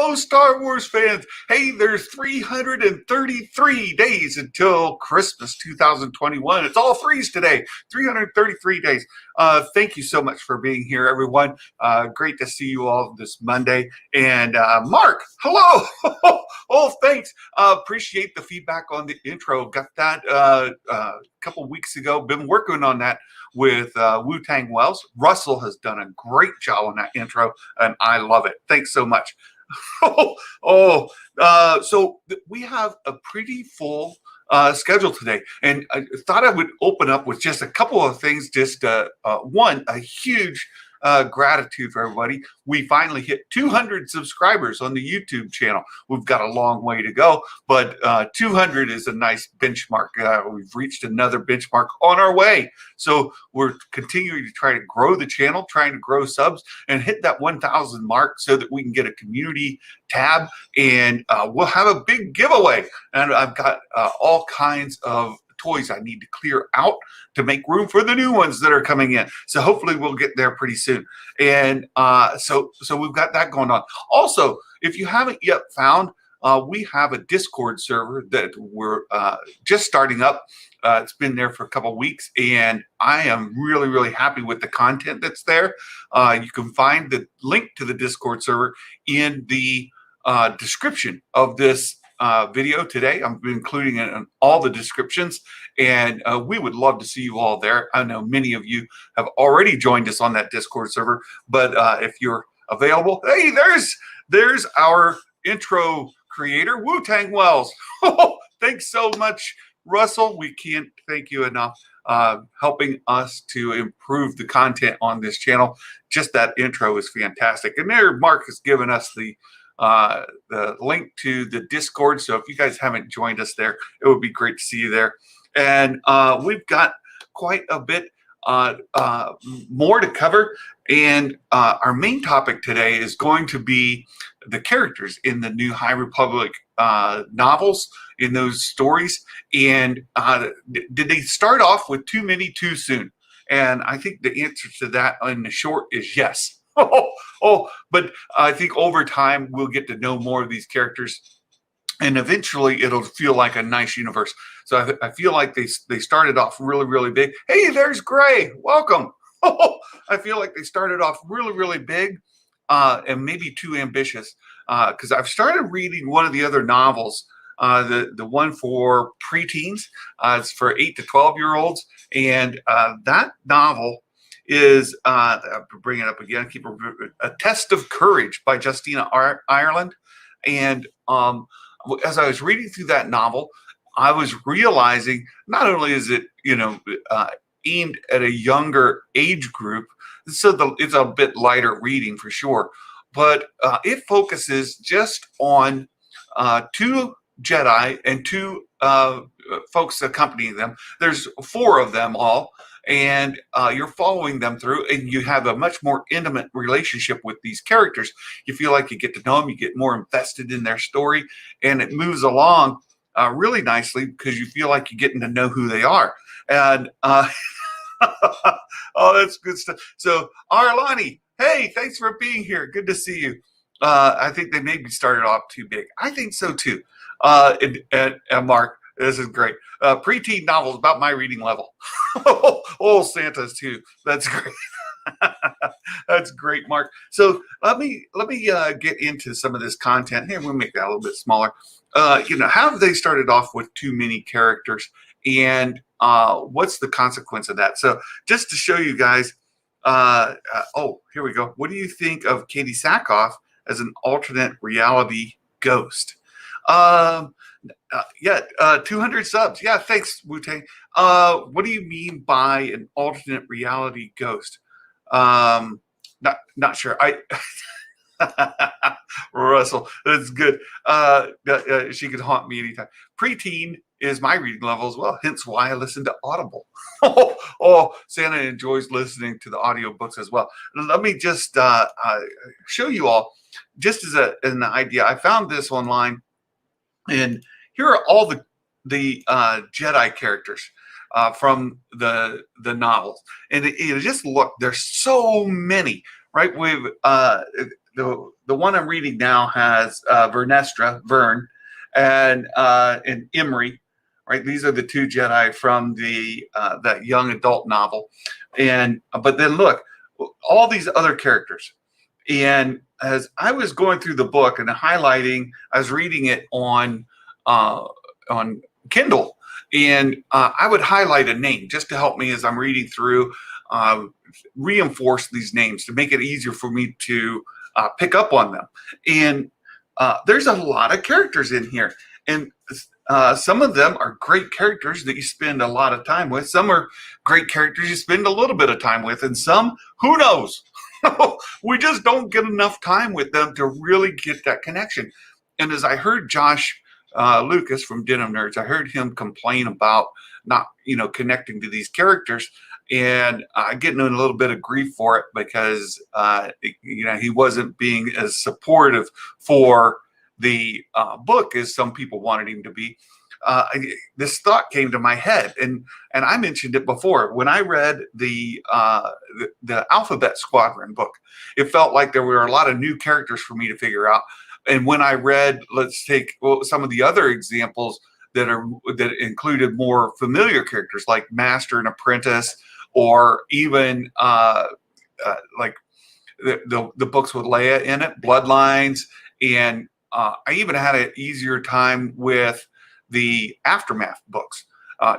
Hello, Star Wars fans. Hey, there's 333 days until Christmas 2021. It's all threes today. 333 days. Thank you so much for being here, everyone. Great to see you all this Monday. And Mark, hello. Oh, thanks. Appreciate the feedback on the intro. Got that a couple weeks ago. Been working on that with Wu-Tang Wells. Russell has done a great job on that intro, and I love it. Thanks so much. So we have a pretty full schedule today, and I thought I would open up with just a couple of things. Just one, a huge gratitude for everybody. We finally hit 200 subscribers on the YouTube channel. We've got a long way to go, but 200 is a nice benchmark. We've reached another benchmark on our way. So we're continuing to try to grow the channel, trying to grow subs and hit that 1,000 mark so that we can get a community tab, and we'll have a big giveaway. And I've got all kinds of toys I need to clear out to make room for the new ones that are coming in. So hopefully we'll get there pretty soon. And so we've got that going on. Also, if you haven't yet found, we have a Discord server that we're just starting up. It's been there for a couple of weeks, and I am really, really happy with the content that's there. You can find the link to the Discord server in the description of this video today. I'm including it in all the descriptions, and we would love to see you all there. I know many of you have already joined us on that Discord server, but if you're available, hey, there's our intro creator, Wu-Tang Wells. Thanks so much, Russell. We can't thank you enough helping us to improve the content on this channel. Just that intro is fantastic. And there, Mark has given us the link to the Discord. So if you guys haven't joined us there, it would be great to see you there. And we've got quite a bit more to cover. And our main topic today is going to be the characters in the new High Republic novels, in those stories. And did they start off with too many too soon? And I think the answer to that in the short is yes. But I think over time we'll get to know more of these characters, and eventually it'll feel like a nice universe. So I feel like they started off really, really big. Hey, there's Gray. Welcome. I feel like they started off really, really big and maybe too ambitious, because I've started reading one of the other novels, the one for preteens. It's for 8 to 12-year-olds, and that novel is bring it up again. Keep a Test of Courage by Justina Ireland. And as I was reading through that novel, I was realizing not only is it aimed at a younger age group, so it's a bit lighter reading for sure, but it focuses just on 2 Jedi and 2 folks accompanying them. There's 4 of them all. And you're following them through, and you have a much more intimate relationship with these characters. You feel like you get to know them, you get more invested in their story, and it moves along really nicely because you feel like you're getting to know who they are. And oh, that's good stuff. So Arlani, hey, thanks for being here. Good to see you. I think they maybe started off too big. I think so too. And Mark, this is great. Preteen novels about my reading level. Santa's too. That's great. That's great, Mark. So let me get into some of this content here. We'll make that a little bit smaller. Have they started off with too many characters, and what's the consequence of that? So just to show you guys. Here we go. What do you think of Katie Sackhoff as an alternate reality ghost? 200 subs. Yeah, thanks, Wu-Tang. What do you mean by an alternate reality ghost? Not sure. Russell, that's good. She could haunt me anytime. Preteen is my reading level as well, hence why I listen to Audible. Santa enjoys listening to the audiobooks as well. Let me just show you all, just as an idea. I found this online, and here are all the Jedi characters from the novels, and just look. There's so many, right? the one I'm reading now has Vern, and Imri. Right, these are the two Jedi from that young adult novel, and but then look, all these other characters. And as I was going through the book and highlighting, I was reading it on Kindle, and I would highlight a name just to help me as I'm reading through, uh, reinforce these names to make it easier for me to pick up on them. And there's a lot of characters in here, and some of them are great characters that you spend a lot of time with. Some are great characters you spend a little bit of time with, and some, who knows? We just don't get enough time with them to really get that connection. And as I heard Josh Lucas from Denim Nerds, I heard him complain about not, connecting to these characters, and getting in a little bit of grief for it because, he wasn't being as supportive for the book as some people wanted him to be. This thought came to my head, and I mentioned it before. When I read the Alphabet Squadron book, it felt like there were a lot of new characters for me to figure out. And when I read, let's take some of the other examples that included more familiar characters like Master and Apprentice, or even like the books with Leia in it, Bloodlines, and I even had an easier time with the Aftermath books,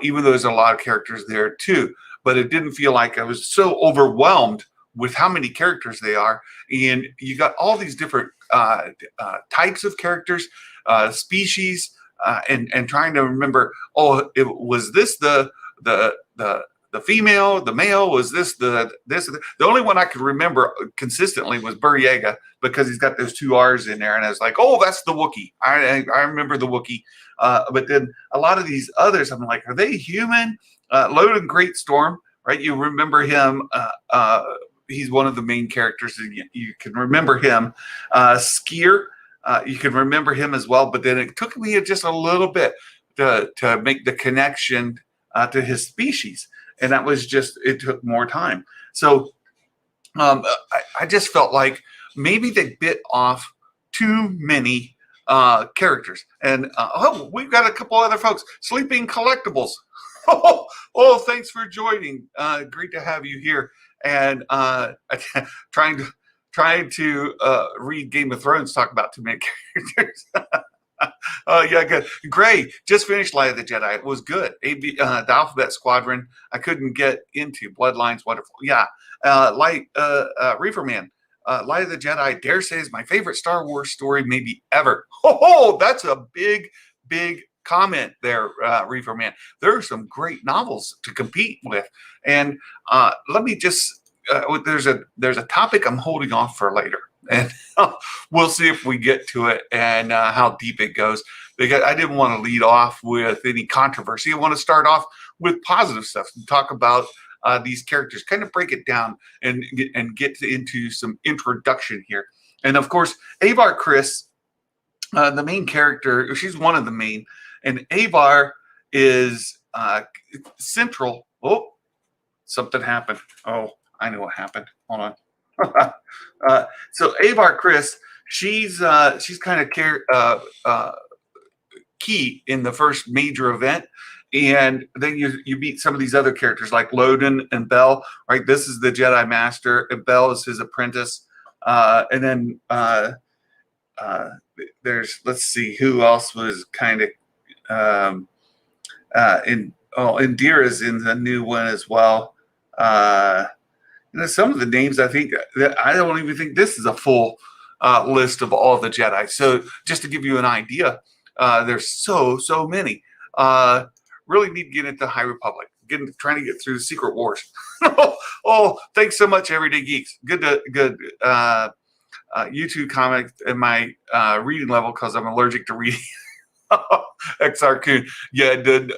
even though there's a lot of characters there too. But it didn't feel like I was so overwhelmed with how many characters they are. And you got all these different types of characters, species, and trying to remember, was this the female, the male, was this this? The only one I could remember consistently was Burriega, because he's got those two R's in there, and I was like, oh, that's the Wookiee. I remember the Wookiee. But then a lot of these others, I'm like, are they human? Loden Greatstorm, right? You remember him. He's one of the main characters, and you can remember him. Skier, you can remember him as well. But then it took me just a little bit to make the connection to his species. And that was it took more time. So I just felt like maybe they bit off too many characters. And we've got a couple other folks. Sleeping Collectibles. Thanks for joining. Great to have you here. And trying to read Game of Thrones, talk about too many characters. Yeah, good. Gray just finished Light of the Jedi. It was good. The Alphabet Squadron, I couldn't get into. Bloodlines, wonderful. Yeah. Reefer Man. Light of the Jedi, I dare say, is my favorite Star Wars story maybe ever. That's a big, big comment there, Reefer Man. There are some great novels to compete with. And let me just, there's a topic I'm holding off for later. And we'll see if we get to it and how deep it goes. Because I didn't want to lead off with any controversy. I want to start off with positive stuff and talk about these characters, kind of break it down and get into some introduction here. And of course, Avar Kriss, the main character, she's one of the main, and Avar is central. Oh, something happened. Oh, I know what happened. Hold on. So Avar Kriss, she's kind of key in the first major event. And then you meet some of these other characters like Loden and Bell, right? This is the Jedi Master, and Bell is his apprentice. And then let's see, who else was kind of Indira's in the new one as well. Some of the names, I think that I don't even think this is a full list of all the Jedi. So just to give you an idea, there's so many. Really need to get into High Republic. Trying to get through the Secret Wars. Thanks so much, Everyday Geeks. Good YouTube comment in my reading level, because I'm allergic to reading. XR Coon. Yeah, the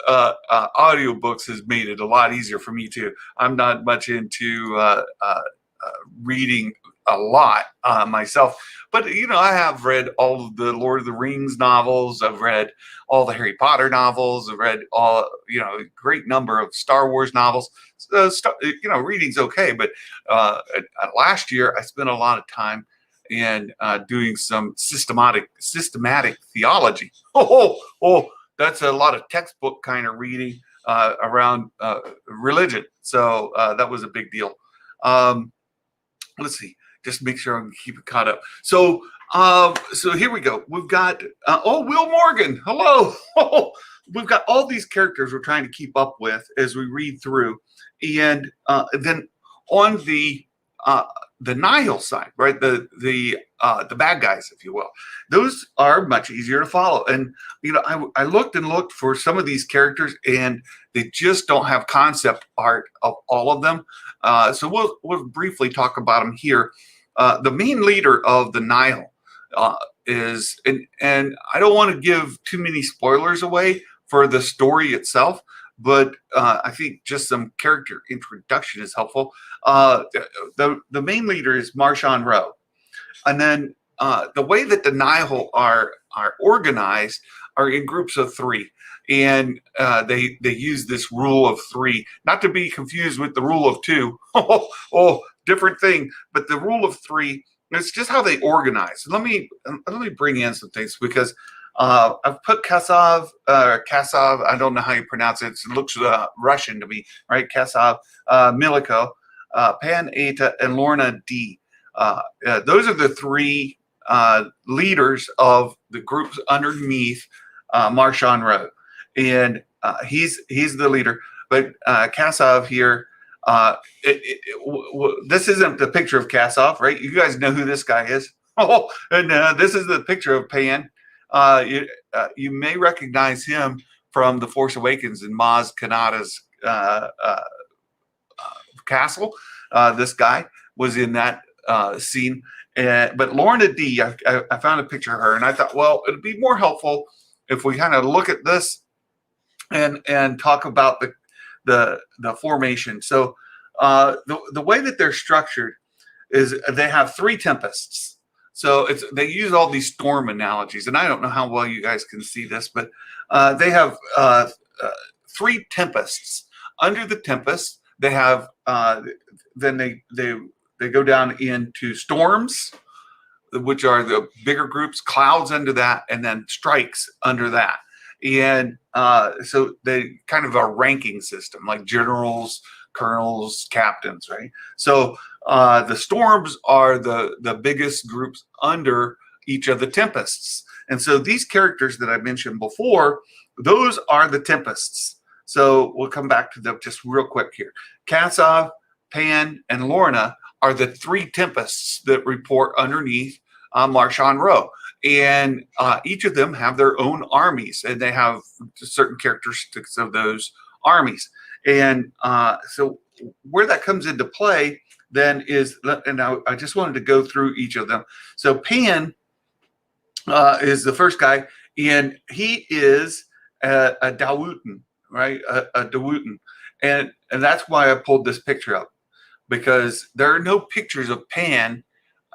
audiobooks has made it a lot easier for me too. I'm not much into reading a lot myself, but I have read all of the Lord of the Rings novels. I've read all the Harry Potter novels. I've read a great number of Star Wars novels. So, reading's okay, but last year I spent a lot of time and doing some systematic theology. That's a lot of textbook kind of reading around religion. So that was a big deal. Let's see, just make sure I can keep it caught up. So here we go. We've got Will Morgan. Hello. We've got all these characters we're trying to keep up with as we read through, and then on the Nihil side, right? The bad guys, if you will. Those are much easier to follow. And I looked and looked for some of these characters, and they just don't have concept art of all of them. So we'll briefly talk about them here. The main leader of the Nihil is, and I don't want to give too many spoilers away for the story itself, but I think just some character introduction is helpful. The main leader is Marshawn Rowe, and then the way that the Nihil are organized are in groups of 3, and they use this rule of 3, not to be confused with the rule of 2. Different thing, but the rule of 3. It's just how they organize. Let me bring in some things because I've put Kassav. I don't know how you pronounce it. It looks Russian to me, right? Kassav, Miliko, Pan Eta, and Lorna D. Those are the 3 leaders of the groups underneath Marshawn Rowe, and he's the leader. But Kassav here. This isn't the picture of Kassav, right? You guys know who this guy is. And this is the picture of Pan. You may recognize him from The Force Awakens in Maz Kanata's castle. This guy was in that scene. But Lorna D, I found a picture of her, and I thought, well, it'd be more helpful if we kind of look at this and talk about the formation. So the way that they're structured is they have 3 tempests. So they use all these storm analogies, and I don't know how well you guys can see this, but they have 3 tempests. Under the tempest, they have then they go down into storms, which are the bigger groups, clouds under that, and then strikes under that. And so they kind of a ranking system, like generals, colonels, captains, right? So the storms are the biggest groups under each of the tempests. And so these characters that I mentioned before, those are the tempests. So we'll come back to them just real quick here. Kassav, Pan, and Lorna are the 3 tempests that report underneath Marshawn Rowe. And each of them have their own armies, and they have certain characteristics of those armies. And so where that comes into play then is, and I just wanted to go through each of them. So Pan is the first guy, and he is a Dawutan, right? A Dawutan. And that's why I pulled this picture up, because there are no pictures of Pan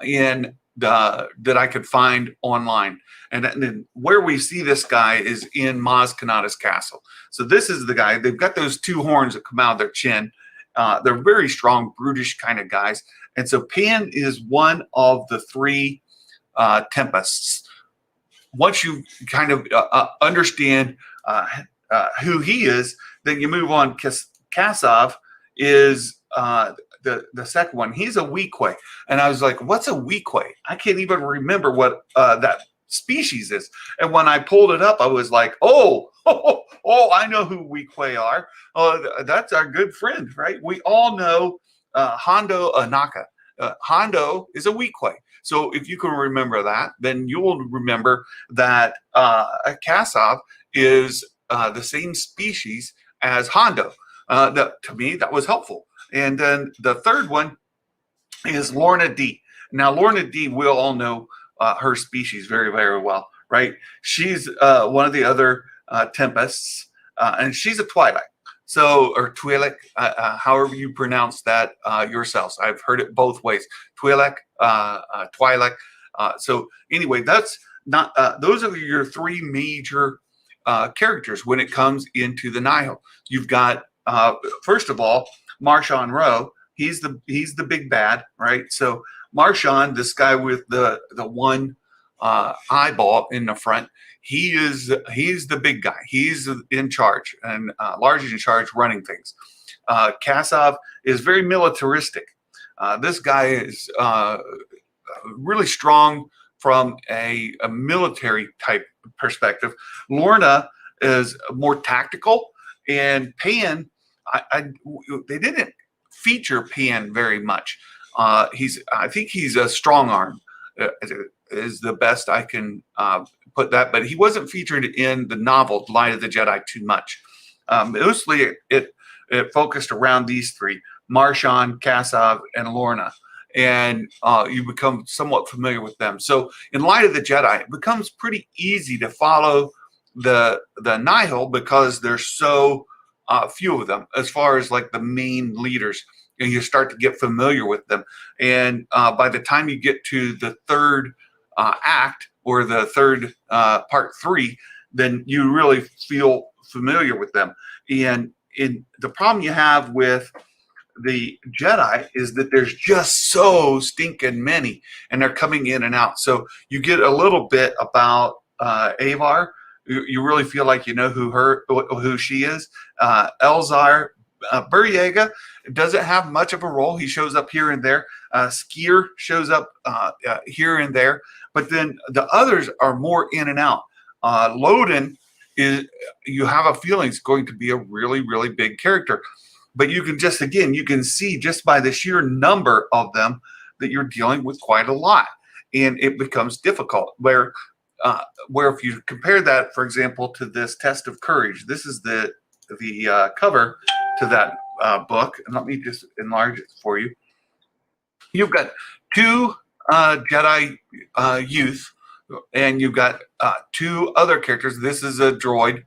in that I could find online. And then where we see this guy is in Maz Kanata's castle. So this is the guy. They've got those 2 horns that come out of their chin. They're very strong, brutish kind of guys. And so Pan is one of the 3 tempests. Once you kind of understand who he is, then you move on. Kassav is the second one. He's a Weequay. And I was like, what's a Weequay? I can't even remember what that species is. And when I pulled it up, I was like, oh, I know who Weequay are. That's our good friend, right? We all know Hondo Anaka. Hondo is a Weequay. So if you can remember that, then you will remember that Kassav is the same species as Hondo. To me, that was helpful. And then the third one is Lorna D. Now, Lorna D, we'll all know her species very, very well, right? She's one of the other tempests, and she's a Twi'lek. So, or Twi'lek, however you pronounce that yourselves. I've heard it both ways. Twi'lek, Twi'lek. So anyway, that's not. Those are your 3 major characters when it comes into the Nihil. You've got first of all, Marshawn Rowe. He's the big bad, right? So Marshawn, this guy with the one eyeball in the front, he's the big guy. He's in charge, and Large is in charge running things. Kassav is very militaristic. This guy is really strong from a military type perspective. Lorna is more tactical, and Pan, they didn't feature Pan very much. I think he's a strong arm, is the best I can put that, but he wasn't featured in the novel Light of the Jedi too much. Mostly it focused around these three: Marshawn, Kassav, and Lorna. And you become somewhat familiar with them. So in Light of the Jedi, it becomes pretty easy to follow the Nihil because there's so few of them as far as like the main leaders, and you start to get familiar with them. And by the time you get to the third act, or the third part 3, then you really feel familiar with them. And the problem you have with the Jedi is that there's just so stinking many, and they're coming in and out. So you get a little bit about Avar. You really feel like you know who she is. Elzar Burriega doesn't have much of a role. He shows up here and there. Skier shows up here and there, but then the others are more in and out. Loden is, you have a feeling, is going to be a really, really big character. But you can just, again, you can see just by the sheer number of them that you're dealing with quite a lot, and it becomes difficult. Where if you compare that, for example, to this Test of Courage, this is the cover to that book, and let me just enlarge it for you. You've got 2 Jedi youth, and you've got 2 other characters. This is a droid.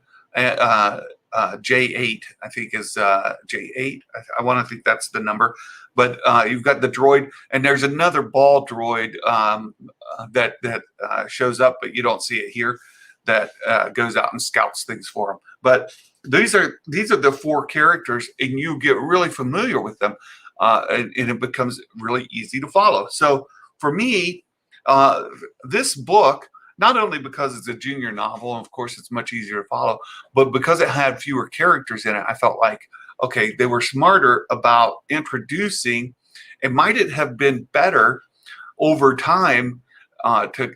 J8, I think is J8. I want to think that's the number. But you've got the droid, and there's another ball droid that shows up, but you don't see it here. That goes out and scouts things for them. But these are the 4 characters, and you get really familiar with them, and it becomes really easy to follow. So for me, this book, not only because it's a junior novel, and of course it's much easier to follow, but because it had fewer characters in it, I felt like, okay, they were smarter about introducing. It might have been better over time to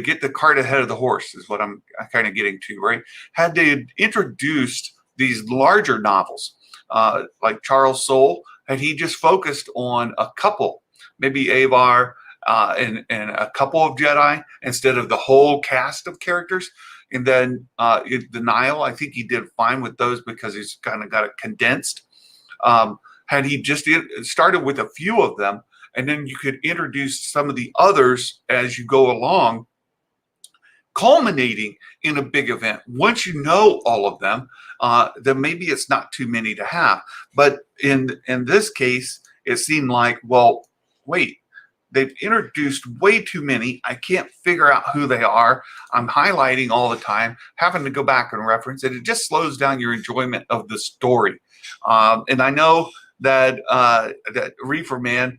get the cart ahead of the horse, is what I'm kind of getting to, right? Had they introduced these larger novels, like Charles Soule, had he just focused on a couple, maybe Avar, and a couple of Jedi instead of the whole cast of characters. And then the Nihil, I think he did fine with those because he's kind of got it condensed. Had he just started with a few of them, and then you could introduce some of the others as you go along, culminating in a big event. Once you know all of them, then maybe it's not too many to have. But in this case, it seemed like, well, wait, they've introduced way too many. I can't figure out who they are. I'm highlighting all the time, having to go back and reference it. It just slows down your enjoyment of the story. And I know that that Reefer Man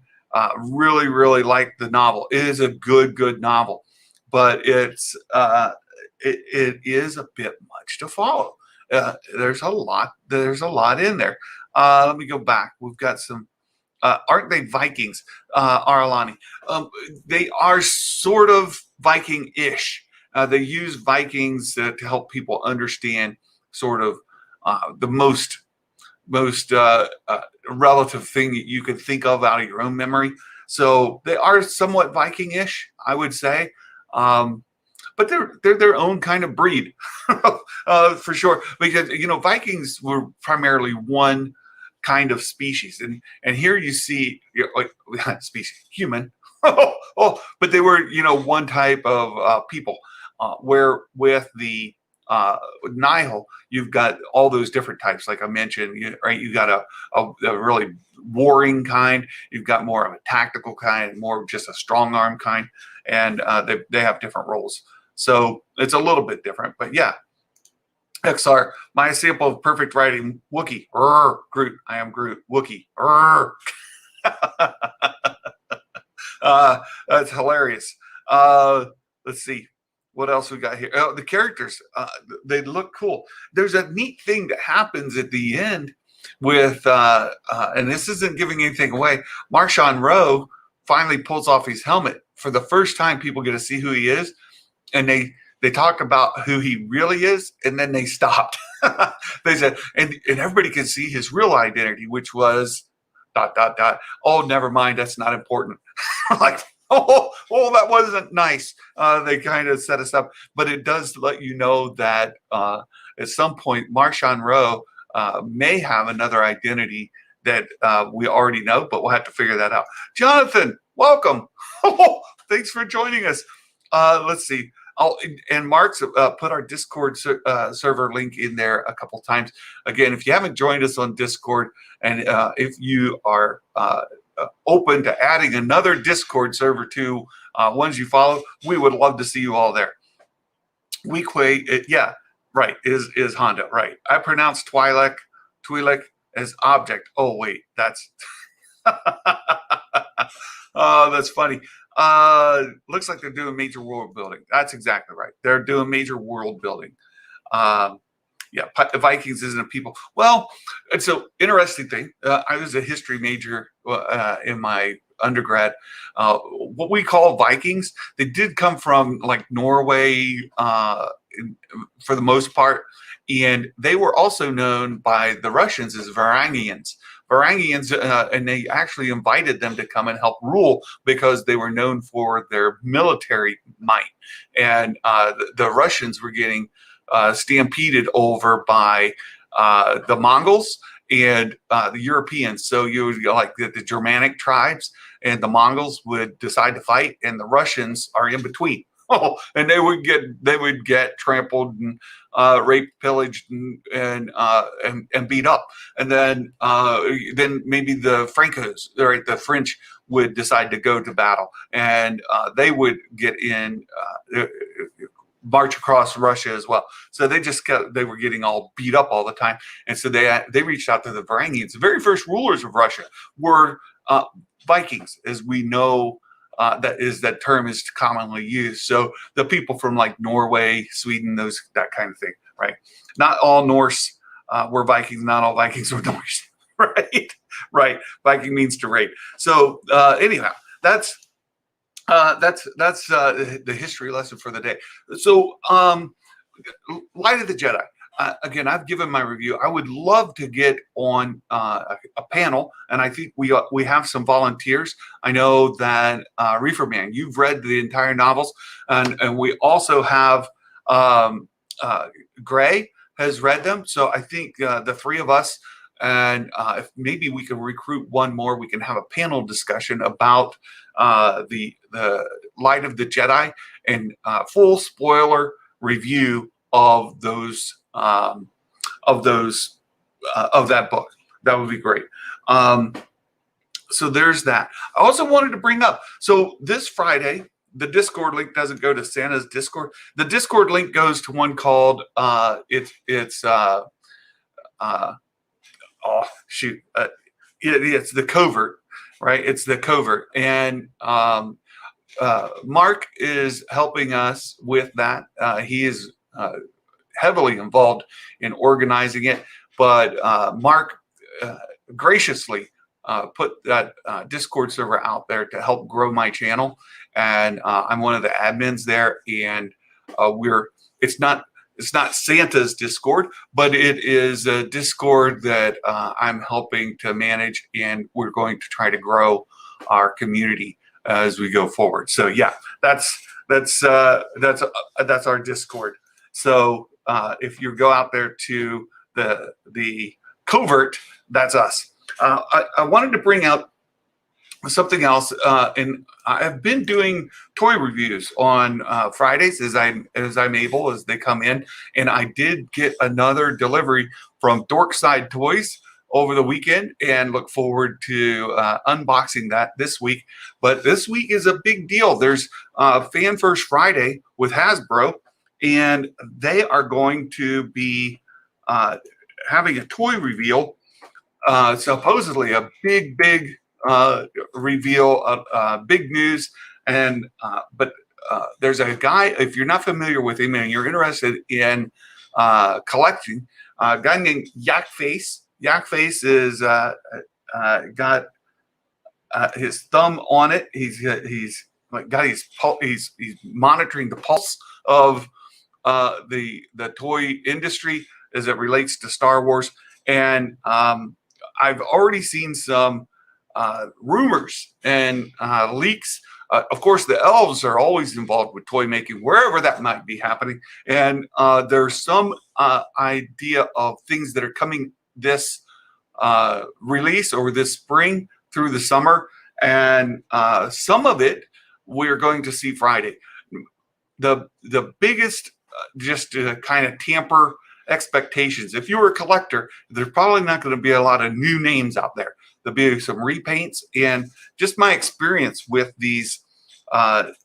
really, really liked the novel. It is a good novel, but it is a bit much to follow. There's a lot in there. Let me go back. We've got some. Aren't they Vikings, Aralani? They are sort of Viking-ish. They use Vikings to help people understand sort of the most relative thing that you can think of out of your own memory. So they are somewhat Viking-ish, I would say. But they're their own kind of breed, for sure. Because Vikings were primarily one kind of species, and here you see like species, human, but they were one type of people. Where with the Nihil, you've got all those different types, like I mentioned, right? You got a really warring kind, you've got more of a tactical kind, more of just a strong arm kind, and they have different roles. So it's a little bit different, but yeah. XR, my sample of perfect writing, Wookie, Groot, I am Groot, Wookie, That's hilarious. Let's see. What else we got here? Oh, the characters. They look cool. There's a neat thing that happens at the end with, and this isn't giving anything away. Marshawn Rowe finally pulls off his helmet. For the first time, people get to see who he is, and they talk about who he really is, and then they stopped. They said, and everybody can see his real identity, which was ... Oh, never mind. That's not important. Like, oh, that wasn't nice. They kind of set us up, but it does let you know that at some point, Marshawn Rowe may have another identity that we already know, but we'll have to figure that out. Jonathan, welcome. Thanks for joining us. Let's see. And Mark's put our Discord server link in there a couple times. Again, if you haven't joined us on Discord, and if you are open to adding another Discord server to ones you follow, we would love to see you all there. Weequay, yeah, right, is Honda, right. I pronounce Twi'lek as object. Oh, wait, that's... Oh, that's funny. Looks like they're doing major world building. That's exactly right. They're doing major world building. Yeah, Vikings isn't a people. Well, it's an interesting thing. I was a history major in my undergrad. What we call Vikings, they did come from like Norway for the most part. And they were also known by the Russians as Varangians. And they actually invited them to come and help rule because they were known for their military might. And the Russians were getting stampeded over by the Mongols and the Europeans. So you would like the Germanic tribes and the Mongols would decide to fight, and the Russians are in between. Oh, and they would get trampled and raped, pillaged, and beat up. And then maybe the Francos, right, the French would decide to go to battle, and they would get in, march across Russia as well. So they were getting all beat up all the time, and so they reached out to the Varangians. The very first rulers of Russia were Vikings, as we know. That term is commonly used. So the people from like Norway, Sweden, that kind of thing, right? Not all Norse were Vikings. Not all Vikings were Norse, right? Right. Viking means to raid. So anyhow, that's the history lesson for the day. So Light of the Jedi. Again, I've given my review. I would love to get on a panel, and I think we have some volunteers. I know that Reefer Man, you've read the entire novels, and we also have Gray has read them. So I think the three of us, and if maybe we can recruit one more, we can have a panel discussion about the Light of the Jedi and full spoiler review of those. Of that book. That would be great. So there's that. I also wanted to bring up, so this Friday, the Discord link doesn't go to Santa's Discord. The Discord link goes to one called it's the Covert, right? It's the Covert, and Mark is helping us with that. He is heavily involved in organizing it, but Mark graciously put that Discord server out there to help grow my channel, and I'm one of the admins there. And it's not Santa's Discord, but it is a Discord that I'm helping to manage, and we're going to try to grow our community as we go forward. So yeah, that's our Discord. So if you go out there to the Covert, that's us. I wanted to bring out something else, and I've been doing toy reviews on Fridays as I'm able, as they come in, and I did get another delivery from Dorkside Toys over the weekend, and look forward to unboxing that this week. But this week is a big deal. There's Fan First Friday with Hasbro, and they are going to be having a toy reveal, supposedly a big reveal, big news. And but there's a guy, if you're not familiar with him and you're interested in collecting, a guy named Yak Face. Yak Face is got his thumb on it. He's got he's monitoring the pulse of the toy industry as it relates to Star Wars. And I've already seen some rumors and leaks. Of course, the elves are always involved with toy making, wherever that might be happening. And there's some idea of things that are coming this release or this spring through the summer. And some of it we're going to see Friday. The biggest, just to kind of tamper expectations, if you were a collector, there's probably not going to be a lot of new names out there. There'll be some repaints, and just my experience with these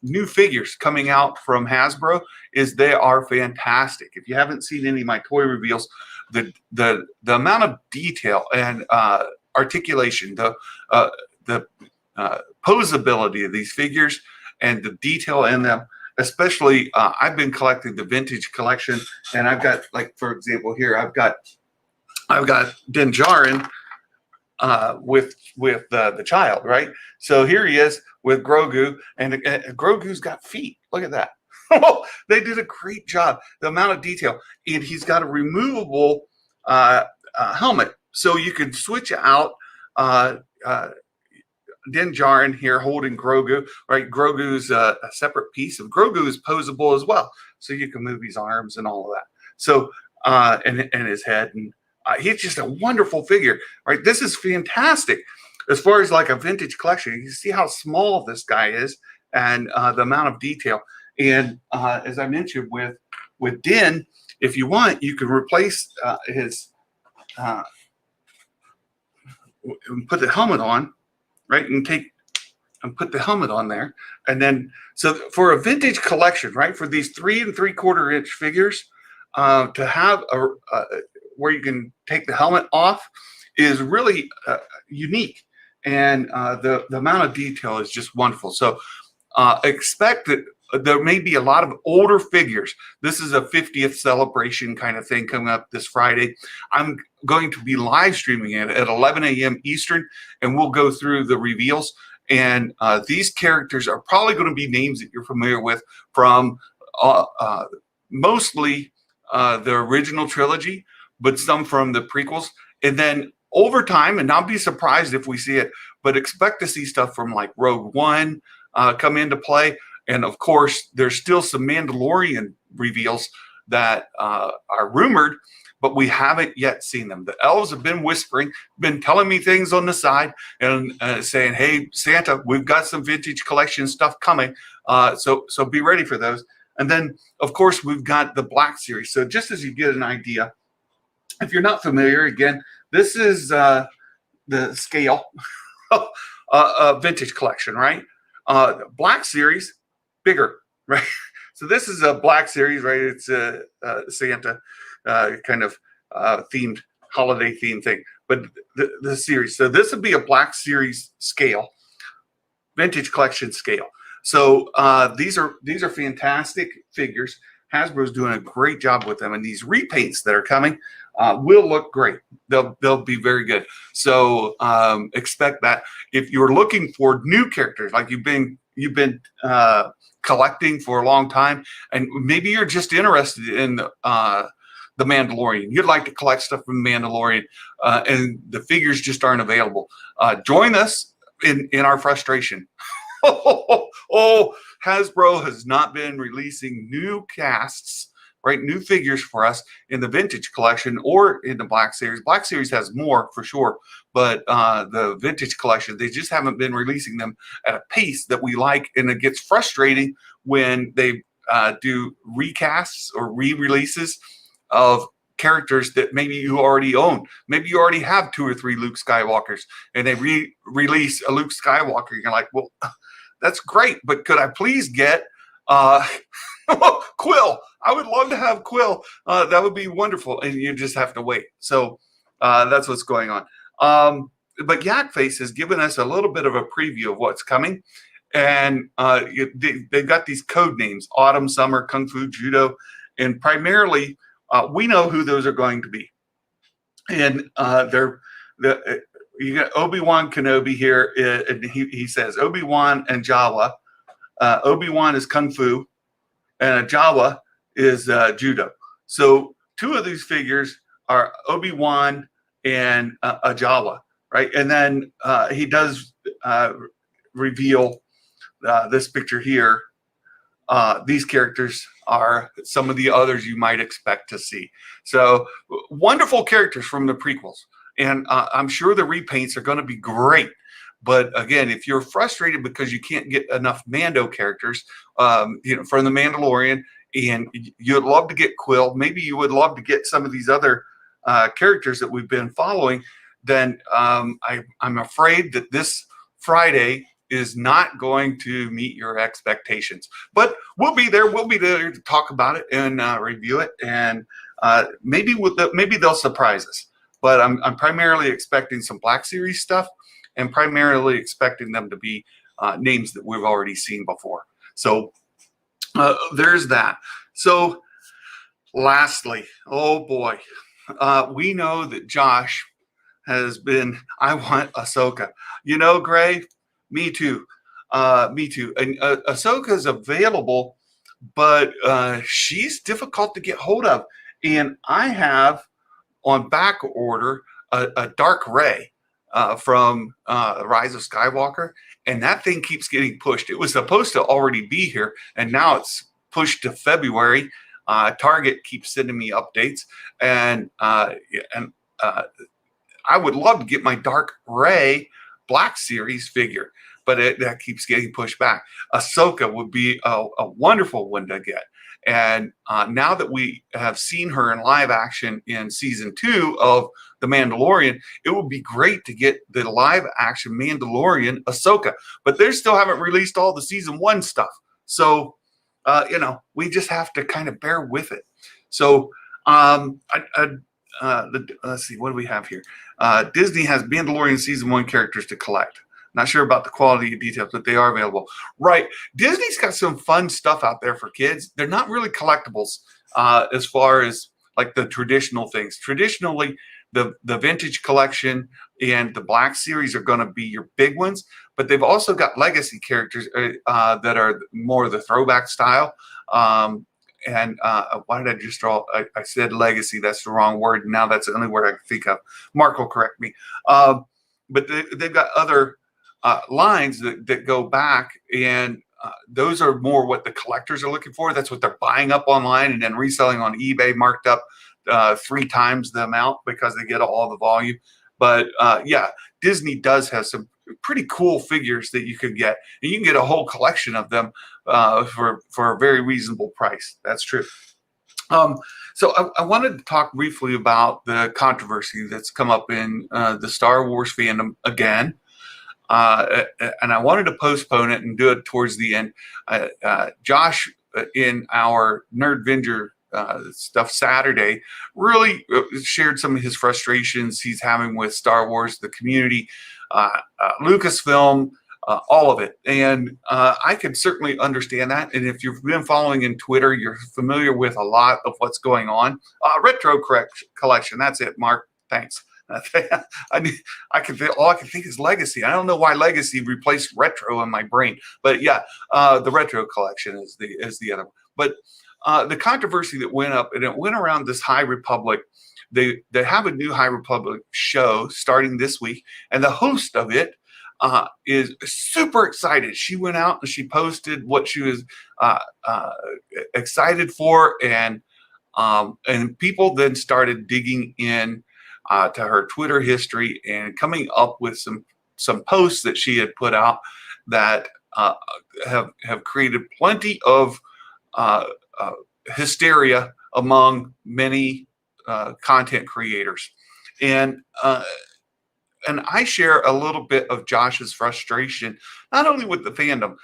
new figures coming out from Hasbro is they are fantastic. If you haven't seen any of my toy reveals, the amount of detail and articulation, the posability of these figures and the detail in them, especially I've been collecting the vintage collection, and I've got, like, for example, here I've got Din Djarin with the child, right? So here he is with Grogu, and Grogu's got feet. Look at that. They did a great job. The amount of detail, and he's got a removable helmet, so you can switch out Din Djarin here holding Grogu, right? Grogu's a separate piece of Grogu is posable as well, so you can move his arms and all of that. So and his head, and he's just a wonderful figure, right? This is fantastic as far as like a vintage collection. You see how small this guy is, and the amount of detail. And as I mentioned with Din, if you want, you can replace his put the helmet on, right? And put the helmet on there. And then, so for a vintage collection, right, for these 3 3/4 inch figures, to have where you can take the helmet off is really unique. And the amount of detail is just wonderful. So expect that there may be a lot of older figures. This is a 50th celebration kind of thing coming up this Friday. I'm going to be live streaming it at 11 a.m. Eastern, and we'll go through the reveals. And these characters are probably going to be names that you're familiar with from mostly the original trilogy, but some from the prequels. And then over time, and I'll be surprised if we see it, but expect to see stuff from like Rogue One come into play. And of course, there's still some Mandalorian reveals that are rumored, but we haven't yet seen them. The elves have been whispering, been telling me things on the side, and saying, "Hey, Santa, we've got some vintage collection stuff coming, so be ready for those." And then, of course, we've got the Black Series. So just as you get an idea, if you're not familiar, again, this is the scale vintage collection, right? Black Series, bigger, right? So this is a Black Series, right? It's a Santa kind of themed, holiday themed thing. But the series, so this would be a Black Series scale, vintage collection scale. So these are fantastic figures. Hasbro's doing a great job with them, and these repaints that are coming will look great. They'll be very good. So expect that. If you're looking for new characters, like you've been collecting for a long time, and maybe you're just interested in the Mandalorian, you'd like to collect stuff from Mandalorian, and the figures just aren't available. Join us in our frustration. Hasbro has not been releasing new casts, right? New figures for us in the vintage collection or in the Black Series. Black Series has more for sure, but the vintage collection, they just haven't been releasing them at a pace that we like. And it gets frustrating when they do recasts or re-releases of characters that maybe you already own. Maybe you already have 2 or 3 Luke Skywalkers, and they re-release a Luke Skywalker. You're like, well, that's great, but could I please get Quill? I would love to have Quill. That would be wonderful, and you just have to wait. So that's what's going on. but Yak Face has given us a little bit of a preview of what's coming. And they've got these code names: Autumn, Summer, Kung Fu, Judo. And primarily, we know who those are going to be. And you got Obi-Wan Kenobi here. And he says Obi-Wan and Jawa. Obi-Wan is Kung Fu, and Jawa is Judo. So two of these figures are Obi-Wan and a Jawa, right? And then he does reveal this picture here. These characters are some of the others you might expect to see. So wonderful characters from the prequels. And I'm sure the repaints are going to be great. But again, if you're frustrated because you can't get enough Mando characters, from the Mandalorian, and you'd love to get Quill, maybe you would love to get some of these other characters that we've been following, then I'm afraid that this Friday is not going to meet your expectations. But we'll be there. We'll be there to talk about it and review it, and maybe they'll surprise us. But I'm primarily expecting some Black Series stuff, and primarily expecting them to be names that we've already seen before. So there's that. So lastly, oh boy, we know that Josh has been, I want Ahsoka. Gray, me too. Me too. And Ahsoka is available, but she's difficult to get hold of. And I have on back order a Dark Ray from Rise of Skywalker, and that thing keeps getting pushed. It was supposed to already be here, and now it's pushed to February. Target keeps sending me updates, and I would love to get my Dark Ray Black Series figure, but that keeps getting pushed back. Ahsoka would be a wonderful one to get. And now that we have seen her in live action in season 2 of The Mandalorian, it would be great to get the live action Mandalorian Ahsoka. But they still haven't released all the season 1 stuff. So, we just have to kind of bear with it. So, let's see, what do we have here? Disney has Mandalorian season 1 characters to collect. Not sure about the quality of details, but they are available. Right. Disney's got some fun stuff out there for kids. They're not really collectibles as far as like the traditional things. Traditionally, the vintage collection and the Black Series are going to be your big ones, but they've also got legacy characters that are more the throwback style. Why did I just draw? I said legacy. That's the wrong word. Now that's the only word I can think of. Mark will correct me. But they've got other lines that go back, and those are more what the collectors are looking for. That's what they're buying up online and then reselling on eBay, marked up 3 times the amount because they get all the volume. But Disney does have some pretty cool figures that you could get, and you can get a whole collection of them for a very reasonable price. That's true. So I wanted to talk briefly about the controversy that's come up in the Star Wars fandom again. And I wanted to postpone it and do it towards the end. Josh, in our Nerdvana stuff Saturday, really shared some of his frustrations he's having with Star Wars, the community, Lucasfilm, all of it. And I can certainly understand that. And if you've been following in Twitter, you're familiar with a lot of what's going on. Retro collection. That's it, Mark. Thanks. All I can think is Legacy. I don't know why Legacy replaced Retro in my brain, but yeah, the Retro collection is the other one. But the controversy that went up, and it went around this High Republic. They have a new High Republic show starting this week, and the host of it is super excited. She went out and she posted what she was excited for, and people then started digging in to her Twitter history and coming up with some posts that she had put out that have created plenty of hysteria among many content creators. And I share a little bit of Josh's frustration, not only with the fandom,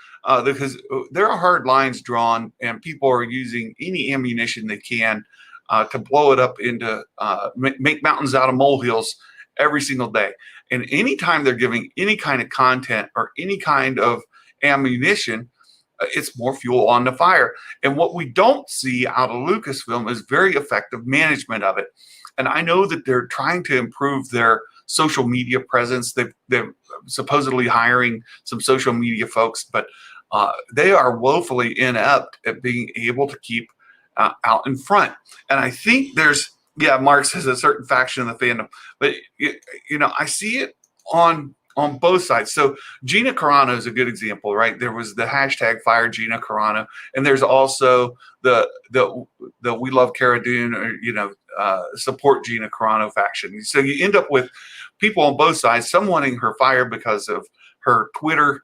because there are hard lines drawn and people are using any ammunition they can to blow it up into make mountains out of molehills every single day. And anytime they're giving any kind of content or any kind of ammunition, it's more fuel on the fire. And what we don't see out of Lucasfilm is very effective management of it. And I know that they're trying to improve their social media presence. They're supposedly hiring some social media folks, but they are woefully inept at being able to keep out in front. And I think Mark says a certain faction in the fandom, but I see it on both sides. So Gina Carano is a good example, right? There was the hashtag Fire Gina Carano, and there's also the We Love Cara Dune, or support Gina Carano faction. So you end up with people on both sides, some wanting her fired because of her Twitter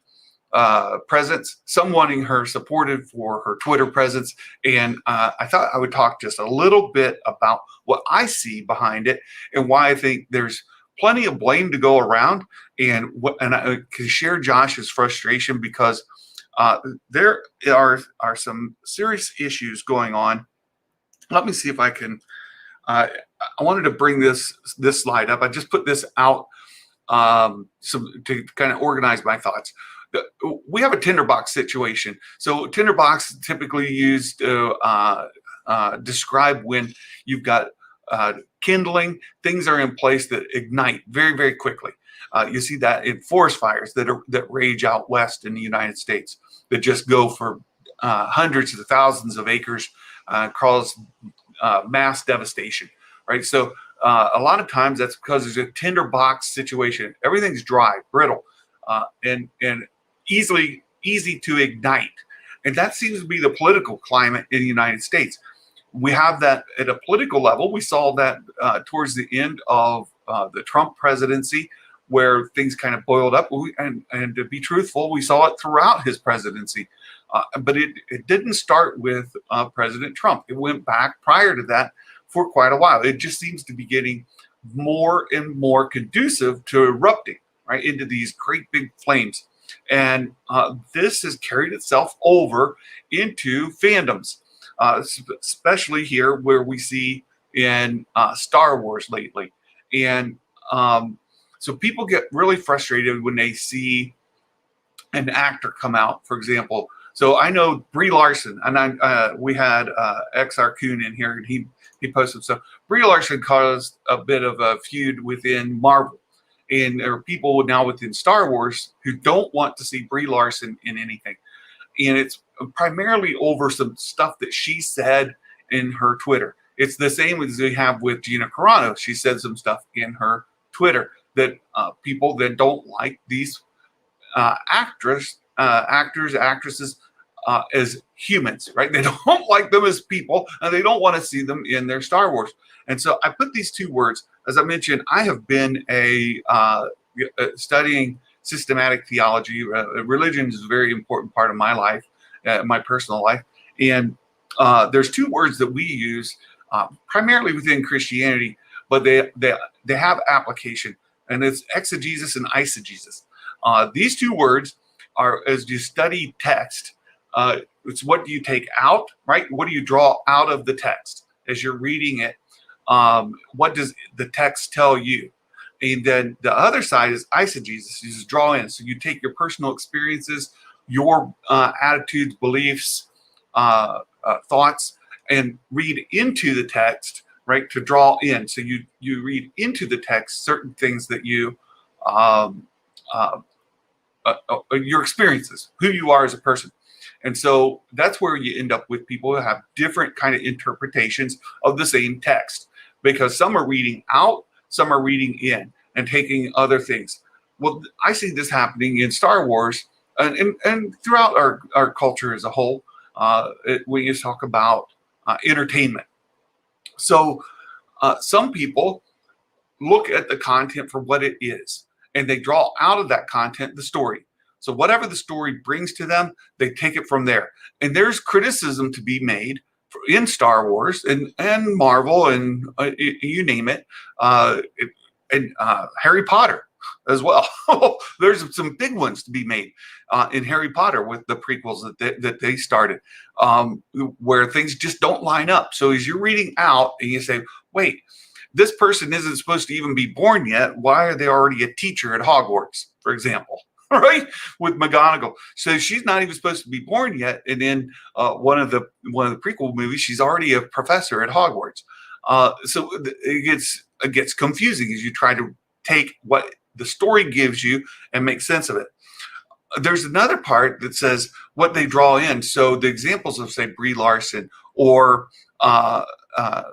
presence, some wanting her supported for her Twitter presence. And I thought I would talk just a little bit about what I see behind it and why I think there's plenty of blame to go around, and I can share Josh's frustration because there are some serious issues going on. Let me see if I can. I wanted to bring this slide up. I just put this out to kind of organize my thoughts. We have a tinderbox situation. So tinderbox is typically used to describe when you've got kindling, things are in place that ignite very, very quickly. You see that in forest fires that rage out west in the United States that just go for hundreds of thousands of acres, cause mass devastation, right? So a lot of times that's because there's a tinderbox situation. Everything's dry, brittle, and easy to ignite. And that seems to be the political climate in the United States. We have that at a political level. We saw that towards the end of the Trump presidency, where things kind of boiled up. And to be truthful, we saw it throughout his presidency. But it didn't start with President Trump. It went back prior to that for quite a while. It just seems to be getting more and more conducive to erupting right into these great big flames. And this has carried itself over into fandoms. Especially here where we see in Star Wars lately. And so people get really frustrated when they see an actor come out, for example. So I know Brie Larson, and we had XR Coon in here, and he posted stuff. Brie Larson caused a bit of a feud within Marvel. And there are people now within Star Wars who don't want to see Brie Larson in anything. And it's primarily over some stuff that she said in her Twitter. It's the same as we have with Gina Carano. She said some stuff in her Twitter that people that don't like these actors, actresses as humans, right? They don't like them as people, and they don't want to see them in their Star Wars. And so I put these two words. As I mentioned, I have been studying systematic theology. Religion is a very important part of my life, my personal life. And there's two words that we use primarily within Christianity, but they have application, and it's exegesis and eisegesis. These two words are, as you study text, it's what do you take out, right? What do you draw out of the text as you're reading it? What does the text tell you? And then the other side is eisegesis. You just draw in. So you take your personal experiences, your attitudes, beliefs, thoughts, and read into the text, right, to draw in. So you read into the text certain things that you, your experiences, who you are as a person. And so that's where you end up with people who have different kind of interpretations of the same text, because some are reading out, some are reading in and taking other things. Well, I see this happening in Star Wars and throughout our culture as a whole when you talk about entertainment. So some people look at the content for what it is, and they draw out of that content the story. So whatever the story brings to them, they take it from there. And there's criticism to be made in Star Wars and Marvel and you name it, and Harry Potter as well. There's some big ones to be made in Harry Potter with the prequels that they started, where things just don't line up. So as you're reading out and you say, wait, this person isn't supposed to even be born yet. Why are they already a teacher at Hogwarts, for example? Right, with McGonagall, so she's not even supposed to be born yet, and in one of the prequel movies, she's already a professor at Hogwarts. So it gets confusing as you try to take what the story gives you and make sense of it. There's another part that says what they draw in. So the examples of, say, Brie Larson or uh, uh,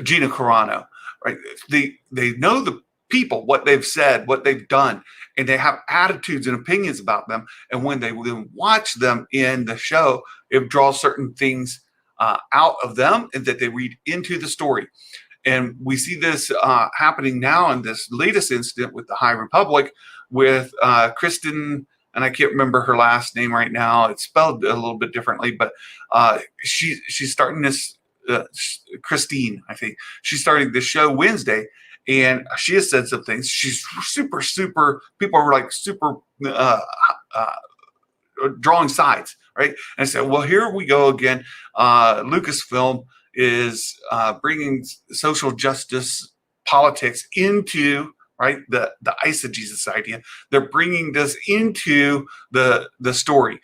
Gina Carano, right? They know the people, what they've said, what they've done, and they have attitudes and opinions about them. And when they then watch them in the show, it draws certain things out of them and that they read into the story. And we see this happening now in this latest incident with the High Republic with Kristen, and I can't remember her last name right now. It's spelled a little bit differently, but she's starting this, Christine, I think. She's starting this show Wednesday, and she has said some things. She's super, people are like super drawing sides, right? And I said, well, here we go again. Lucasfilm is bringing social justice politics into, right, the eisegesis idea. They're bringing this into the story.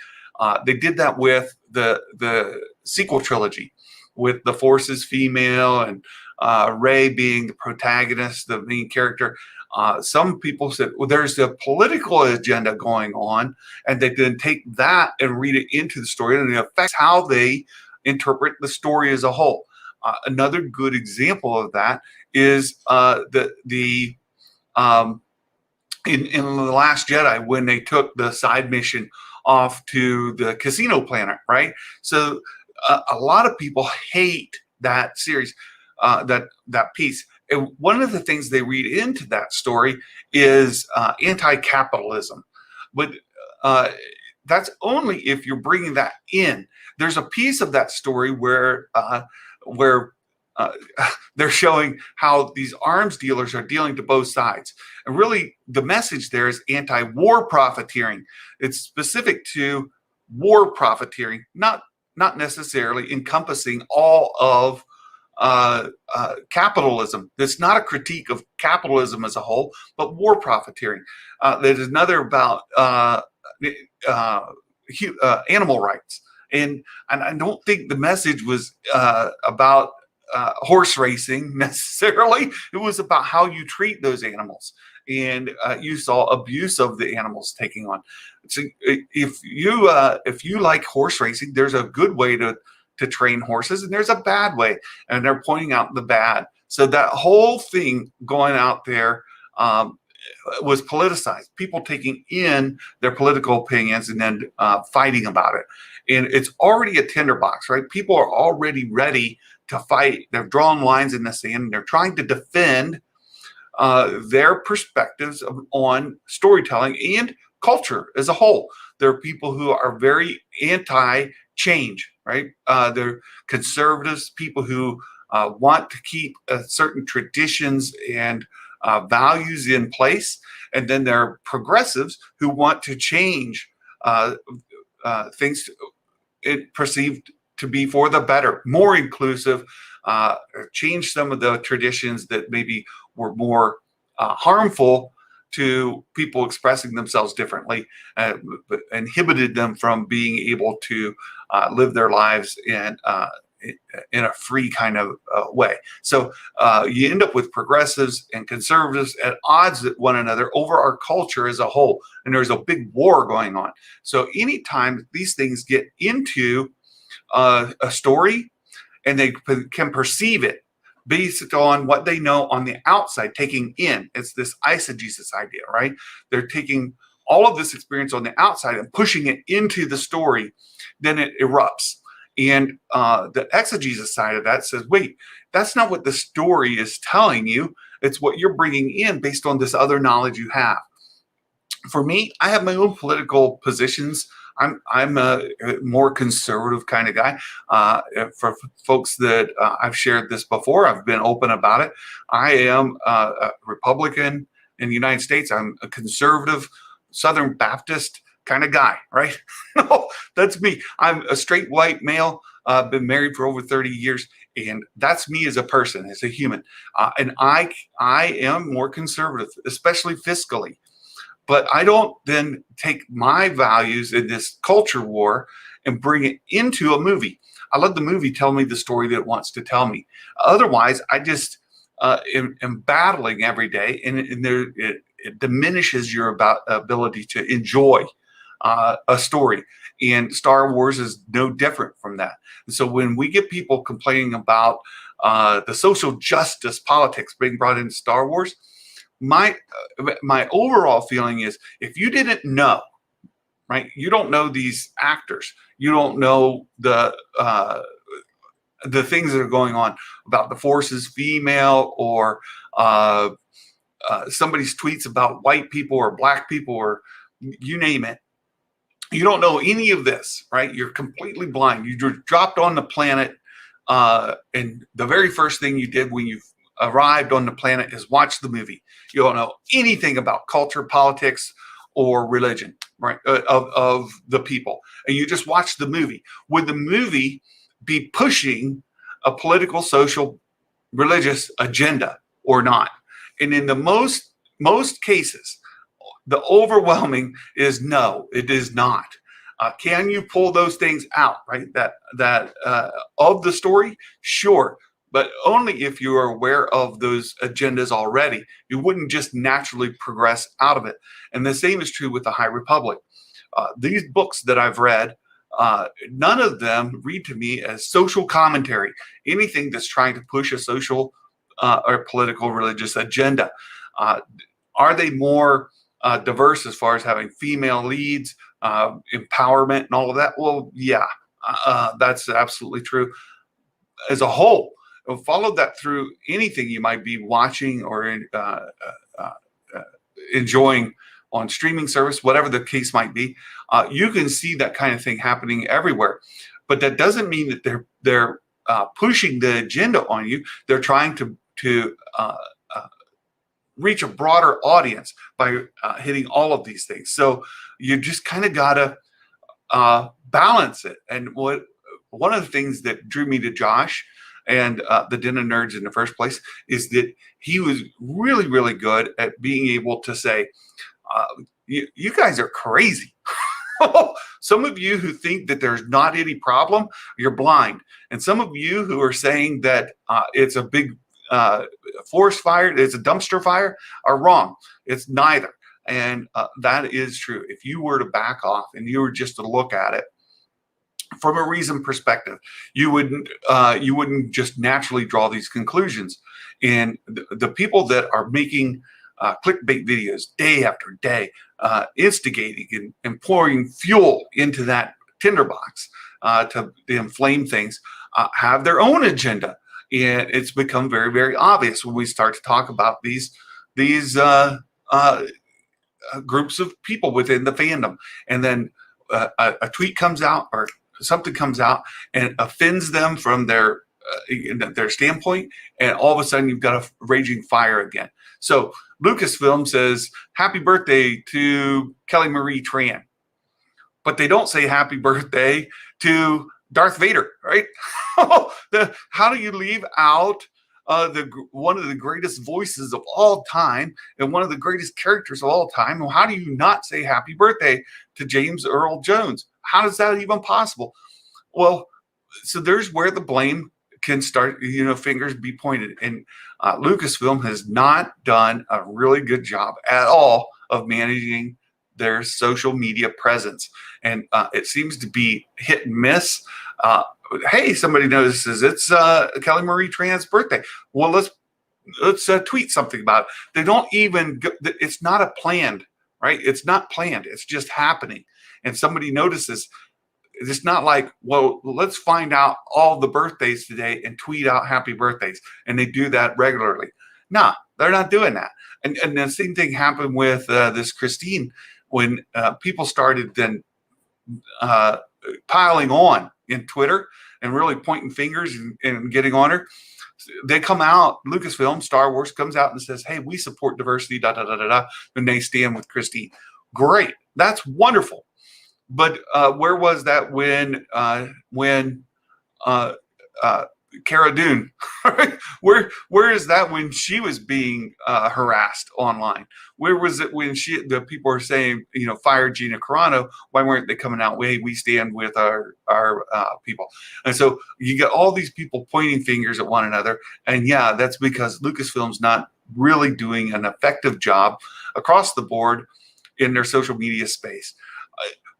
They did that with the sequel trilogy, with the Force is female and Rey being the protagonist, the main character. Some people said, well, there's a political agenda going on, and they then take that and read it into the story, and it affects how they interpret the story as a whole. Another good example of that is in The Last Jedi, when they took the side mission off to the casino planet, right? So a lot of people hate that series, that piece. And one of the things they read into that story is anti-capitalism. But that's only if you're bringing that in. There's a piece of that story where they're showing how these arms dealers are dealing to both sides. And really, the message there is anti-war profiteering. It's specific to war profiteering, not necessarily encompassing all of capitalism. It's not a critique of capitalism as a whole, but war profiteering. There's another about animal rights. And I don't think the message was about horse racing necessarily. It was about how you treat those animals. And you saw abuse of the animals taking on. So if you like horse racing, there's a good way to train horses, and there's a bad way, and they're pointing out the bad. So that whole thing going out there was politicized. People taking in their political opinions and then fighting about it. And it's already a tinderbox, right? People are already ready to fight. They're drawing lines in the sand, and they're trying to defend their perspectives on storytelling and culture as a whole. There are people who are very anti-change, right? They're conservatives, people who want to keep certain traditions and values in place. And then there are progressives who want to change things perceived to be for the better, more inclusive, change some of the traditions that maybe were more harmful to people expressing themselves differently, but inhibited them from being able to live their lives in a free kind of way. So you end up with progressives and conservatives at odds with one another over our culture as a whole, and there's a big war going on. So anytime these things get into a story, and they can perceive it based on what they know on the outside, taking in. It's this eisegesis idea, right? They're taking all of this experience on the outside and pushing it into the story, then it erupts. And the exegesis side of that says, wait, that's not what the story is telling you. It's what you're bringing in based on this other knowledge you have. For me, I have my own political positions. I'm a more conservative kind of guy. For folks that I've shared this before, I've been open about it. I am a Republican in the United States. I'm a conservative Southern Baptist kind of guy, right? No, that's me. I'm a straight white male. Been married for over 30 years, And that's me as a person, as a human. And I am more conservative, especially fiscally. But I don't then take my values in this culture war and bring it into a movie. I let the movie tell me the story that it wants to tell me. Otherwise, I just am battling every day, and it diminishes your ability to enjoy a story. And Star Wars is no different from that. And so when we get people complaining about the social justice politics being brought into Star Wars, my overall feeling is, if you didn't know, right, you don't know these actors, you don't know the things that are going on about the Force is female, or somebody's tweets about white people or black people, or you name it. You don't know any of this, right? You're completely blind. You just dropped on the planet, and the very first thing you did when you arrived on the planet is watch the movie. You don't know anything about culture, politics, or religion, right? Of the people, and you just watch the movie. Would the movie be pushing a political, social, religious agenda or not? And in the most cases, the overwhelming is no, it is not. Can you pull those things out, right? That of the story? Sure. But only if you are aware of those agendas already. You wouldn't just naturally progress out of it. And the same is true with the High Republic. These books that I've read, none of them read to me as social commentary, anything that's trying to push a social or political, religious agenda. Are they more diverse as far as having female leads, empowerment, and all of that? Well, yeah, that's absolutely true. As a whole, follow that through anything you might be watching or enjoying on streaming service, whatever the case might be. You can see that kind of thing happening everywhere, but that doesn't mean that they're pushing the agenda on you. They're trying to reach a broader audience by hitting all of these things. So you just kind of gotta balance it. And one of the things that drew me to Josh and the Den of Nerds in the first place is that he was really, really good at being able to say, you guys are crazy. Some of you who think that there's not any problem, you're blind. And some of you who are saying that it's a big forest fire, it's a dumpster fire, are wrong. It's neither. And that is true. If you were to back off and you were just to look at it from a reason perspective, you wouldn't just naturally draw these conclusions. And the people that are making clickbait videos day after day, instigating and pouring fuel into that tinderbox to inflame things, have their own agenda. And it's become very, very obvious when we start to talk about these groups of people within the fandom. And then a tweet comes out or something comes out and offends them from their standpoint, and all of a sudden you've got a raging fire again. So Lucasfilm says happy birthday to Kelly Marie Tran, but they don't say happy birthday to Darth Vader, right? How do you leave out one of the greatest voices of all time and one of the greatest characters of all time? Well, how do you not say happy birthday to James Earl Jones? How is that even possible? Well, so there's where the blame can start, fingers be pointed. And Lucasfilm has not done a really good job at all of managing their social media presence. And it seems to be hit and miss. Hey, somebody notices it's Kelly Marie Tran's birthday. Well, let's tweet something about it. They don't even, it's not a planned, right? It's not planned. It's just happening. And somebody notices. It's not like, well, let's find out all the birthdays today and tweet out happy birthdays. And they do that regularly. Nah, they're not doing that. And the same thing happened with this Christine when people started then piling on in Twitter and really pointing fingers and getting on her. They come out, Lucasfilm, Star Wars comes out and says, hey, we support diversity, and they stand with Christine. Great. That's wonderful. But where was that when Cara Dune. Right? Where is that when she was being harassed online? Where was it when the people were saying, fire Gina Carano? Why weren't they coming out? We stand with our people. And so you get all these people pointing fingers at one another. And yeah, that's because Lucasfilm's not really doing an effective job across the board in their social media space.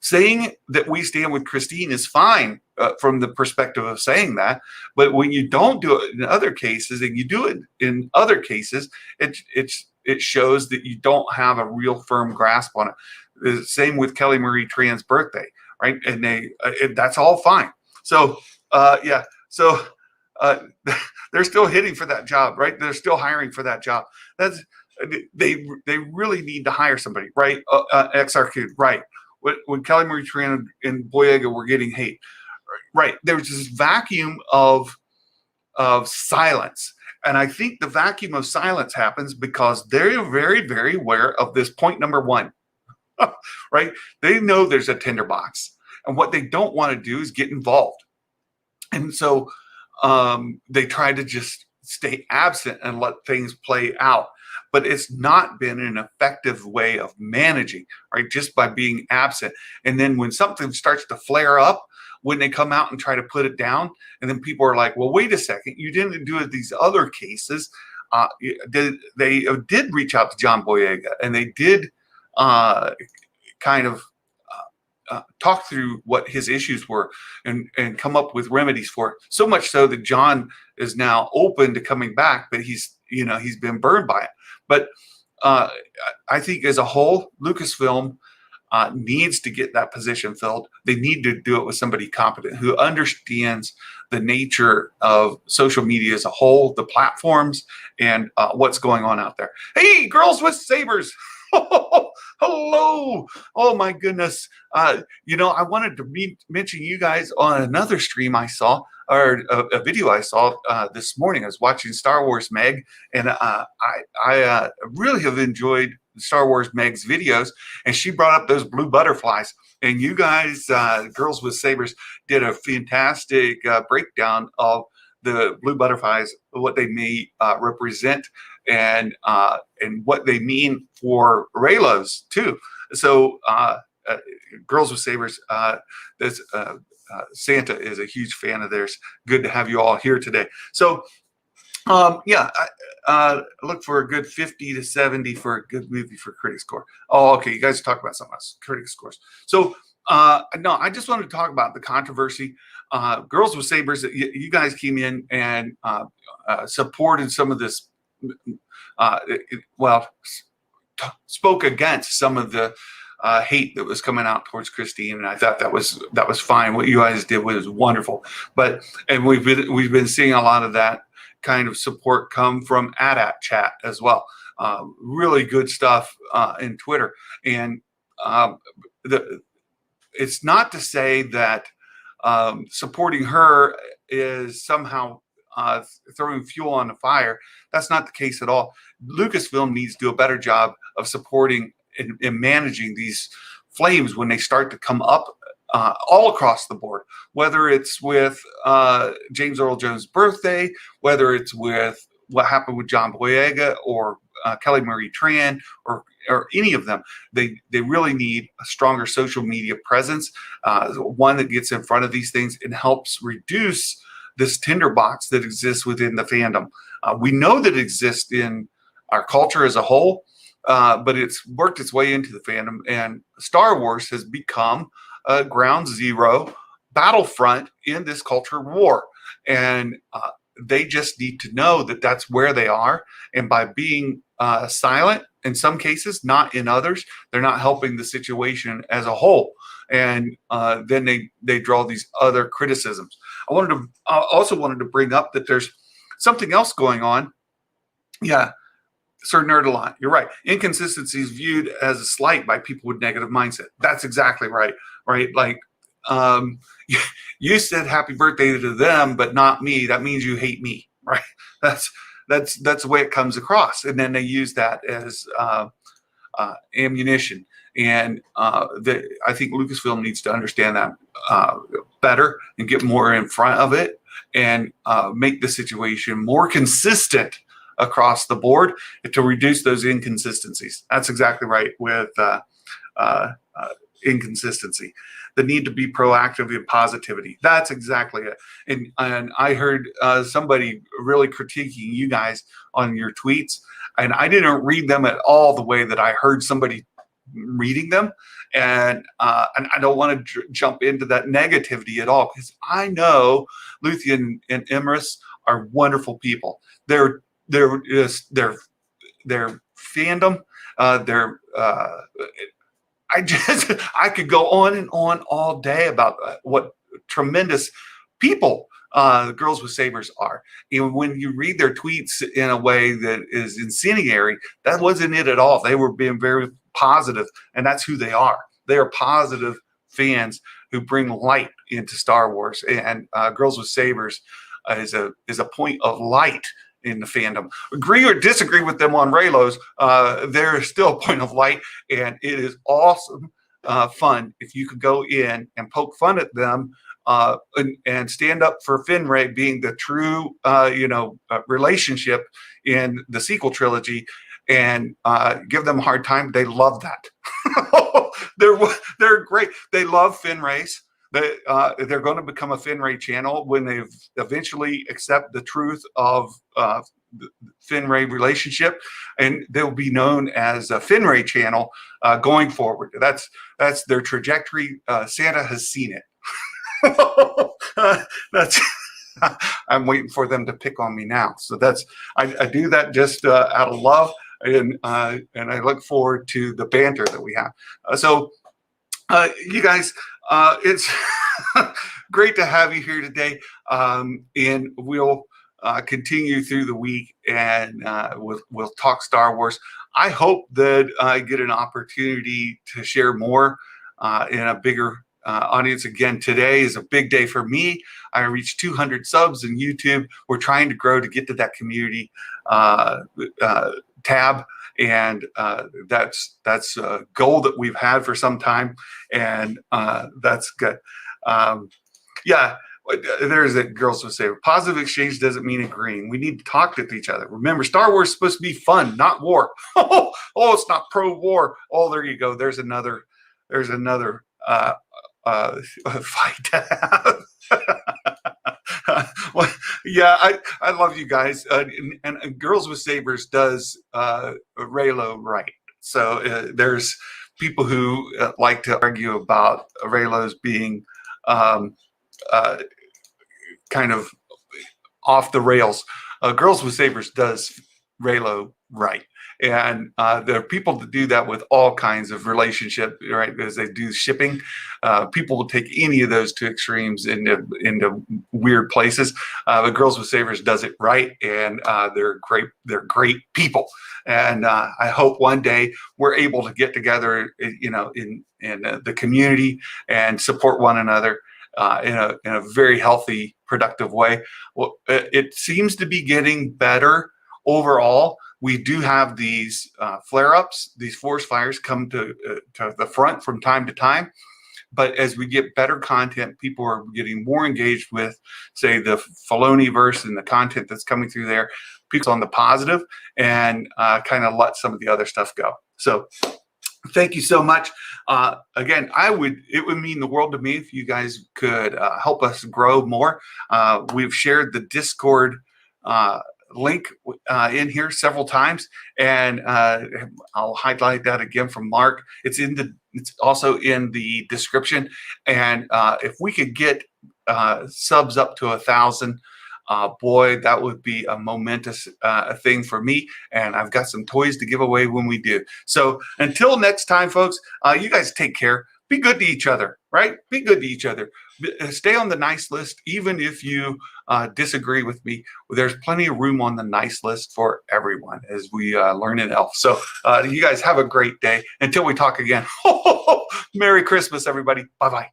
Saying that we stand with Christine is fine from the perspective of saying that, but when you don't do it in other cases, and you do it in other cases, it shows that you don't have a real firm grasp on it. The same with Kelly Marie Tran's birthday, right? And that's all fine. So so they're still hitting for that job, right? They're still hiring for that job. They really need to hire somebody, right? XRQ, right? When Kelly Marie Tran and Boyega were getting hate, right? There was this vacuum of silence. And I think the vacuum of silence happens because they're very, very aware of this point number one, right? They know there's a tinderbox. And what they don't want to do is get involved. And so they try to just stay absent and let things play out. But it's not been an effective way of managing, right? Just by being absent. And then when something starts to flare up, when they come out and try to put it down, and then people are like, well, wait a second, you didn't do it these other cases. They did reach out to John Boyega, and they did kind of talk through what his issues were and come up with remedies for it. So much so that John is now open to coming back, but he's been burned by it. But I think as a whole, Lucasfilm needs to get that position filled. They need to do it with somebody competent who understands the nature of social media as a whole, the platforms, and what's going on out there. Hey, girls with sabers. Hello. Oh my goodness. I wanted to mention you guys on another stream I saw, or a video I saw this morning. I was watching Star Wars Meg, and I really have enjoyed Star Wars Meg's videos, and she brought up those blue butterflies. And you guys, Girls with Sabers, did a fantastic breakdown of the blue butterflies, what they may represent, and what they mean for Raylos too. So Girls with Sabers, Santa is a huge fan of theirs. Good to have you all here today. So I look for a good 50 to 70 for a good movie for critic score. Oh, okay. You guys talk about something else, critic scores. So no, I just wanted to talk about the controversy. Girls with Sabers, you guys came in and supported some of this, spoke against some of the hate that was coming out towards Christine, and I thought that was fine. What you guys did was wonderful. And we've been seeing a lot of that kind of support come from AT-AT chat as well. Really good stuff in Twitter. And it's not to say that supporting her is somehow throwing fuel on the fire. That's not the case at all. Lucasfilm needs to do a better job of supporting and managing these flames when they start to come up all across the board, whether it's with James Earl Jones' birthday, whether it's with what happened with John Boyega or Kelly Marie Tran or any of them. They really need a stronger social media presence, one that gets in front of these things and helps reduce this tinderbox that exists within the fandom. We know that it exists in our culture as a whole, but it's worked its way into the fandom, and Star Wars has become a ground zero battlefront in this culture war. And they just need to know that that's where they are. And by being silent in some cases, not in others, they're not helping the situation as a whole. And then they draw these other criticisms. I also wanted to bring up that there's something else going on. Yeah, Sir Nerdalot, you're right. Inconsistency is viewed as a slight by people with negative mindset. That's exactly right. Right? Like, you said happy birthday to them, but not me. That means you hate me, right? That's the way it comes across. And then they use that as ammunition. And I think Lucasfilm needs to understand that better and get more in front of it and make the situation more consistent across the board to reduce those inconsistencies. That's exactly right with inconsistency. The need to be proactive in positivity. That's exactly it. And I heard somebody really critiquing you guys on your tweets, and I didn't read them at all the way that I heard somebody reading them. And I don't want to jump into that negativity at all, because I know Luthien and Imrus are wonderful people. They're fandom. I could go on and on all day about what tremendous people the Girls with Sabers are. And when you read their tweets in a way that is incendiary, that wasn't it at all. They were being very positive, and that's who they are. They are positive fans who bring light into Star Wars, and Girls with Sabers is a point of light in the fandom. Agree or disagree with them on Reylos, they're still a point of light, and it is awesome fun if you could go in and poke fun at them and stand up for Finray being the true relationship in the sequel trilogy, and give them a hard time. They love that. They're great. They love Finrays. They're going to become a Finray channel when they eventually accept the truth of the Finray relationship, and they'll be known as a Finray channel going forward. That's their trajectory. Santa has seen it. That's. I'm waiting for them to pick on me now. So I do that just out of love, and I look forward to the banter that we have. You guys, it's great to have you here today, and we'll continue through the week, and we'll talk Star Wars. I hope that I get an opportunity to share more in a bigger audience. Again, today is a big day for me. I reached 200 subs in YouTube. We're trying to grow to get to that community tab. And that's a goal that we've had for some time, and that's good. There's a Girls with Saber. Positive exchange doesn't mean agreeing. We need to talk to each other. Remember, Star Wars is supposed to be fun, not war. Oh, it's not pro-war. Oh, there you go. There's another fight to have. Well, yeah, I love you guys, and Girls with Sabers does Reylo right. So there's people who like to argue about Reylos being kind of off the rails. Girls with Sabers does Reylo right. And there are people that do that with all kinds of relationship, right? As they do shipping, people will take any of those to extremes into weird places. But Girls with Sabers does it right, and they're great. They're great people, and I hope one day we're able to get together, in the community and support one another in a very healthy, productive way. Well, it seems to be getting better overall. We do have these flare-ups, these forest fires come to the front from time to time. But as we get better content, people are getting more engaged with, say, the Filoni-verse and the content that's coming through there. People on the positive, and kind of let some of the other stuff go. So thank you so much. Again, it would mean the world to me if you guys could help us grow more. We've shared the Discord link in here several times, and I'll highlight that again from Mark. It's also in the description, and if we could get subs up to 1,000, boy, that would be a momentous thing for me, and I've got some toys to give away when we do. So until next time, folks, you guys take care. Be good to each other, right? Be good to each other. Stay on the nice list, even if you disagree with me. There's plenty of room on the nice list for everyone, as we learn in Elf. So you guys have a great day. Until we talk again, Merry Christmas, everybody. Bye-bye.